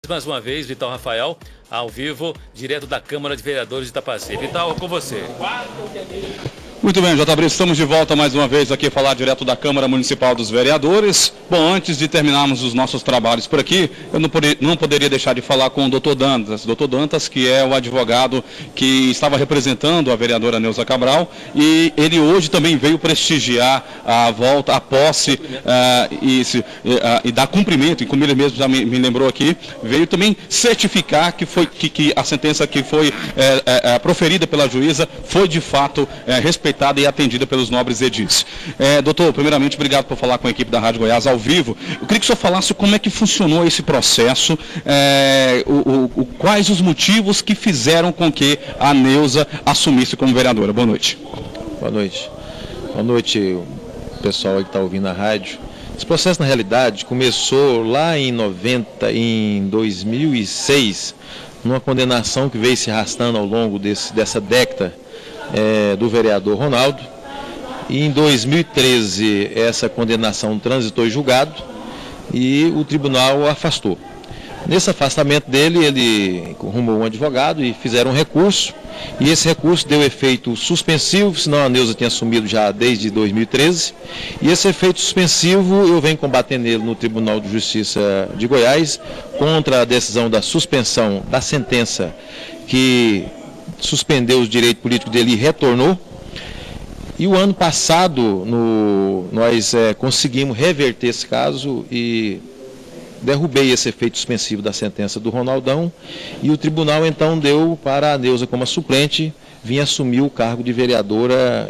mais uma vez, Vital Rafael, ao vivo, direto da Câmara de Vereadores de Itapaci. Vital, com você. Muito bem, J. Brito, estamos de volta mais uma vez aqui a falar direto da Câmara Municipal dos Vereadores. Bom, antes de terminarmos os nossos trabalhos por aqui, eu não poderia deixar de falar com o Dr. Dantas. Dr. Dantas, que é o advogado que estava representando a vereadora Neuza Cabral, e ele hoje também veio prestigiar a volta, a posse e dar cumprimento, e como ele mesmo já me lembrou aqui, veio também certificar que a sentença que foi proferida pela juíza foi de fato respeitada e atendida pelos nobres edis. Doutor, primeiramente, obrigado por falar com a equipe da Rádio Goiás ao vivo. Eu queria que o senhor falasse como é que funcionou esse processo, quais os motivos que fizeram com que a Neuza assumisse como vereadora. Boa noite. Boa noite. Boa noite, pessoal que está ouvindo a rádio. Esse processo, na realidade, começou lá em 2006, numa condenação que veio se arrastando ao longo dessa década, do vereador Ronaldo. E em 2013 essa condenação transitou em julgado e o tribunal o afastou. Nesse afastamento dele, ele arrumou um advogado e fizeram um recurso, e esse recurso deu efeito suspensivo, senão a Neuza tinha assumido já desde 2013, e esse efeito suspensivo eu venho combatendo ele no Tribunal de Justiça de Goiás, contra a decisão da suspensão da sentença que suspendeu os direitos políticos dele e retornou. E o ano passado nós conseguimos reverter esse caso e derrubei esse efeito suspensivo da sentença do Ronaldão, e o tribunal então deu para a Neuza como a suplente vir assumir o cargo de vereadora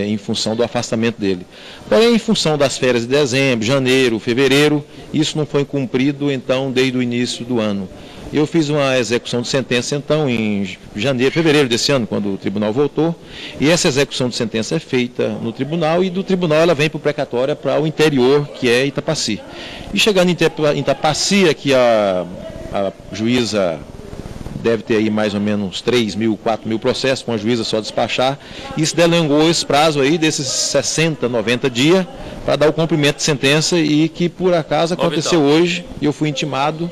em função do afastamento dele. Porém, em função das férias de dezembro, janeiro, fevereiro, isso não foi cumprido então desde o início do ano. Eu fiz uma execução de sentença, então, em janeiro, fevereiro desse ano, quando o tribunal voltou, e essa execução de sentença é feita no tribunal, e do tribunal ela vem para o precatória para o interior, que é Itapaci. E chegando em Itapaci, aqui a juíza deve ter aí mais ou menos 3.000, 4.000 processos, com a juíza só despachar, e se delongou esse prazo aí desses 60, 90 dias, para dar o cumprimento de sentença, e que por acaso aconteceu hoje, e eu fui intimado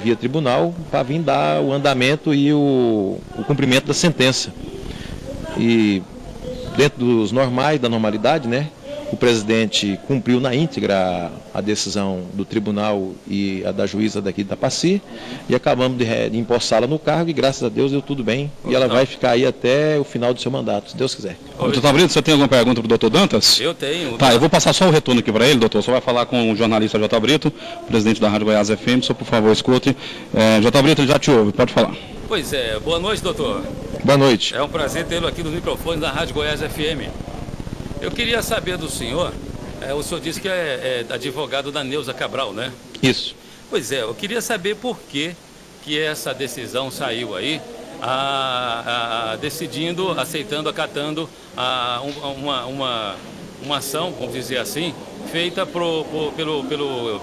via tribunal para vir dar o andamento e o cumprimento da sentença. E dentro dos normais, da normalidade, né, o presidente cumpriu na íntegra a decisão do tribunal e a da juíza daqui de Itapaci, e acabamos de empossá-la no cargo, e graças a Deus deu tudo bem, e ela vai ficar aí até o final do seu mandato, se Deus quiser. Doutor Brito, você tem alguma pergunta para o doutor Dantas? Eu tenho. Tá, eu vou passar só o retorno aqui para ele, doutor. Só vai falar com o jornalista J. Brito, presidente da Rádio Goiás FM. Só, por favor, escute. J. Brito, ele já te ouve, pode falar. Pois é, boa noite, doutor. Boa noite. É um prazer tê-lo aqui nos microfones da Rádio Goiás FM. Eu queria saber do senhor, o senhor disse que é advogado da Neuza Cabral, né? Isso. Pois é, eu queria saber por que essa decisão saiu aí, decidindo, aceitando, acatando uma ação, vamos dizer assim, feita pelo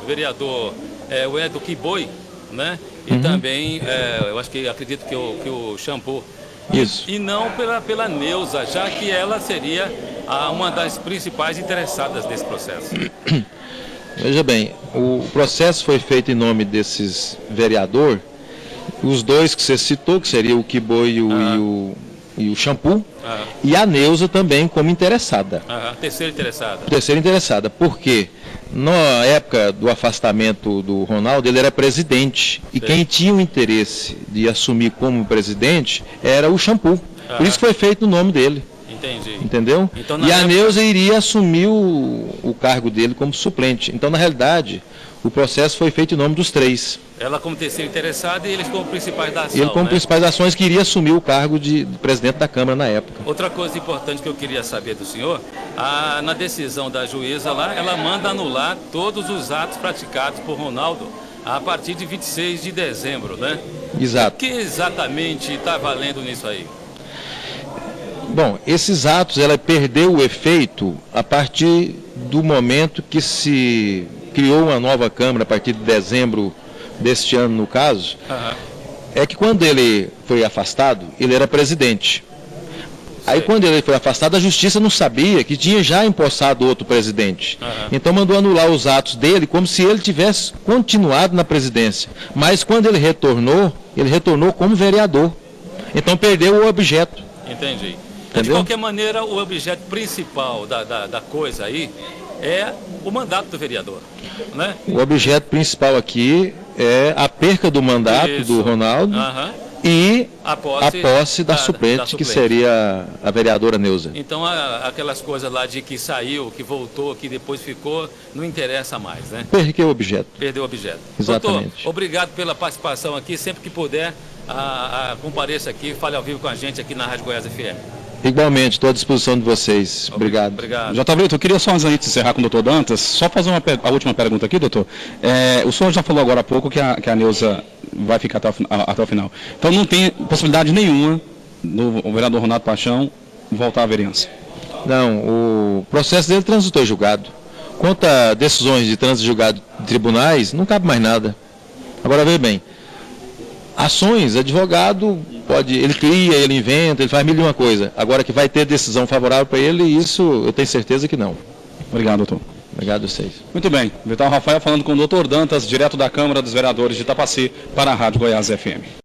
vereador Wellington Kiboi, né? E também, eu acredito que o Shampoo. Isso. E não pela Neuza, já que ela seria uma das principais interessadas nesse processo. Veja bem, o processo foi feito em nome desses vereadores, os dois que você citou, que seria o Kiboi e o Shampoo, e a Neuza também como interessada. Terceira interessada. Terceira interessada, porque na época do afastamento do Ronaldo, ele era presidente, e quem tinha o interesse de assumir como presidente era o Shampoo. Por isso que foi feito no nome dele. Entendi. Entendeu? Então, e a Neuza iria assumir o cargo dele como suplente. Então, na realidade, o processo foi feito em nome dos três. Ela como terceira interessada e eles como principais da ação. Ele como principais ações que iria assumir o cargo de presidente da Câmara na época. Outra coisa importante que eu queria saber do senhor, na decisão da juíza lá, ela manda anular todos os atos praticados por Ronaldo a partir de 26 de dezembro, né? Exato. O que exatamente está valendo nisso aí? Bom, esses atos, ela perdeu o efeito a partir do momento que se criou uma nova Câmara, a partir de dezembro deste ano, no caso. É que quando ele foi afastado, ele era presidente. Aí quando ele foi afastado, a justiça não sabia que tinha já empossado outro presidente. Então mandou anular os atos dele como se ele tivesse continuado na presidência. Mas quando ele retornou como vereador. Então perdeu o objeto. Entendi. Entendeu? De qualquer maneira, o objeto principal da coisa aí é o mandato do vereador, né? O objeto principal aqui é a perca do mandato do Ronaldo e a posse da suplente, que seria a vereadora Neuza. Então, aquelas coisas lá de que saiu, que voltou, que depois ficou, não interessa mais, né? Perdeu o objeto. Perdeu o objeto. Exatamente. Doutor, obrigado pela participação aqui. Sempre que puder, compareça aqui, fale ao vivo com a gente aqui na Rádio Goiás FM. Igualmente, estou à disposição de vocês. Obrigado. Obrigado. J. Brito, eu queria só, antes de encerrar com o doutor Dantas, só fazer a última pergunta aqui, doutor. O senhor já falou agora há pouco que a Neuza vai ficar até o final. Então não tem possibilidade nenhuma do vereador Ronaldo Paixão voltar à vereança? Não, o processo dele transitou em julgado. Quanto a decisões de trânsito julgado de tribunais, não cabe mais nada. Agora, veja bem, ações, advogado ele cria, ele inventa, ele faz mil e uma coisa. Agora que vai ter decisão favorável para ele, isso eu tenho certeza que não. Obrigado, doutor. Obrigado a vocês. Muito bem. Vital Rafael falando com o doutor Dantas, direto da Câmara dos Vereadores de Itapaci, para a Rádio Goiás FM.